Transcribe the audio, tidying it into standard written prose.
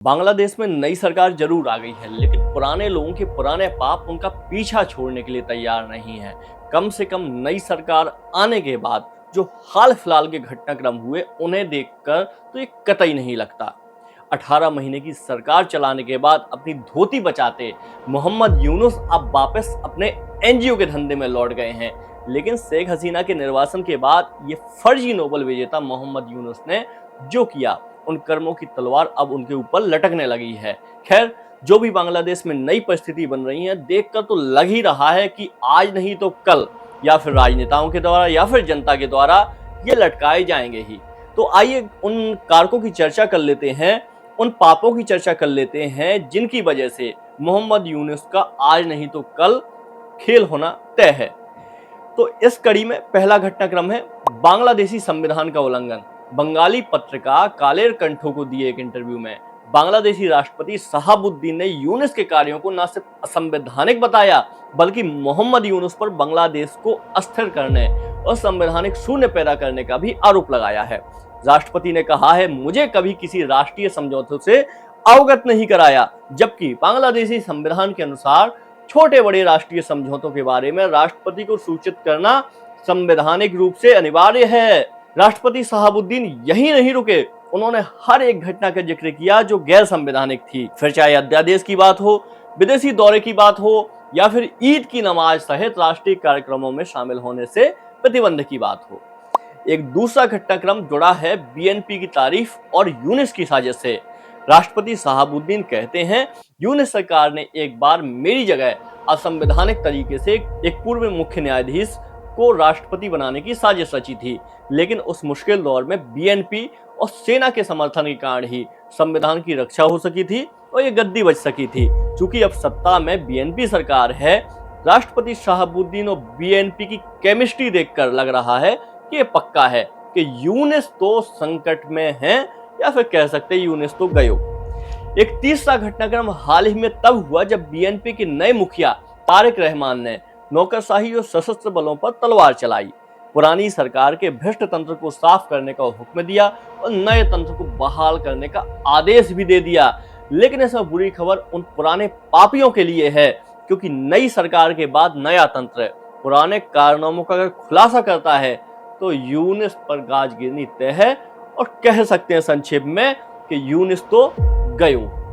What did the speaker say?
बांग्लादेश में नई सरकार जरूर आ गई है, लेकिन पुराने लोगों के पुराने पाप उनका पीछा छोड़ने के लिए तैयार नहीं है। कम से कम नई सरकार आने के बाद जो हाल फिलहाल के घटनाक्रम हुए उन्हें देखकर तो ये कतई नहीं लगता। 18 महीने की सरकार चलाने के बाद अपनी धोती बचाते मोहम्मद यूनुस अब वापस अपने एनजीओ के धंधे में लौट गए हैं। लेकिन शेख हसीना के निर्वासन के बाद ये फर्जी नोबेल विजेता मोहम्मद यूनुस ने जो किया, उन कर्मों की तलवार अब उनके ऊपर लटकने लगी है। खैर, जो भी बांग्लादेश में नई परिस्थिति बन रही है, देखकर तो लग ही रहा है कि आज नहीं तो कल या फिर राजनेताओं के द्वारा या फिर जनता के द्वारा ये लटकाए जाएंगे ही। तो आइए उन कारकों की चर्चा कर लेते हैं, उन पापों की चर्चा कर लेते हैं जिनकी वजह से मोहम्मद यूनुस का आज नहीं तो कल खेल होना तय है। तो इस कड़ी में पहला घटनाक्रम है बांग्लादेशी संविधान का उल्लंघन। बंगाली पत्रिका कालेर कंठो को दिए एक इंटरव्यू में बांग्लादेशी राष्ट्रपति शहाबुद्दीन ने यूनुस के कार्यों को न सिर्फ असंवैधानिक बताया, बल्कि मोहम्मद यूनुस पर बांग्लादेश को अस्थिर करने और संवैधानिक शून्य पैदा करने का भी आरोप लगाया है। राष्ट्रपति ने कहा है, मुझे कभी किसी राष्ट्रीय समझौतों से अवगत नहीं कराया, जबकि बांग्लादेशी संविधान के अनुसार छोटे बड़े राष्ट्रीय समझौतों के बारे में राष्ट्रपति को सूचित करना संवैधानिक रूप से अनिवार्य है। राष्ट्रपति शहाबुद्दीन यही नहीं रुके, उन्होंने हर एक घटना का जिक्र किया जो गैर संवैधानिक थी, फिर चाहे अध्यादेश की बात हो, विदेशी दौरे की बात हो या फिर ईद की नमाज सहित राष्ट्रीय कार्यक्रमों में शामिल होने से प्रतिबंध की बात हो। एक दूसरा घटनाक्रम जुड़ा है बीएनपी की तारीफ और यूनुस की साजिश से। राष्ट्रपति शहाबुद्दीन कहते हैं, यूनुस सरकार ने एक बार मेरी जगह असंवैधानिक तरीके से एक पूर्व मुख्य न्यायाधीश को राष्ट्रपति बनाने की साजिश रची थी, लेकिन उस मुश्किल दौर में बीएनपी और सेना के समर्थन के कारण ही संविधान की रक्षा हो सकी थी और ये गद्दी बच सकी थी। चूंकि अब सत्ता में बीएनपी सरकार है, राष्ट्रपति शहाबुद्दीन और बीएनपी की केमिस्ट्री देखकर लग रहा है कि ये पक्का है कि यूनुस तो संकट में है, या फिर कह सकते हैं यूनुस तो गयो। एक तीसरा घटनाक्रम हाल ही में तब हुआ जब बीएनपी के नए मुखिया तारिक रहमान ने नौकरशाही और सशस्त्र बलों पर तलवार चलाई, पुरानी सरकार के भ्रष्ट तंत्र को साफ करने का हुक्म दिया और नए तंत्र को बहाल करने का आदेश भी दे दिया। लेकिन इसमें बुरी खबर उन पुराने पापियों के लिए है, क्योंकि नई सरकार के बाद नया तंत्र पुराने कारनामों का अगर खुलासा करता है तो यूनुस पर गाज गिरनी तय है और कह सकते हैं संक्षेप में कि यूनुस तो गयो।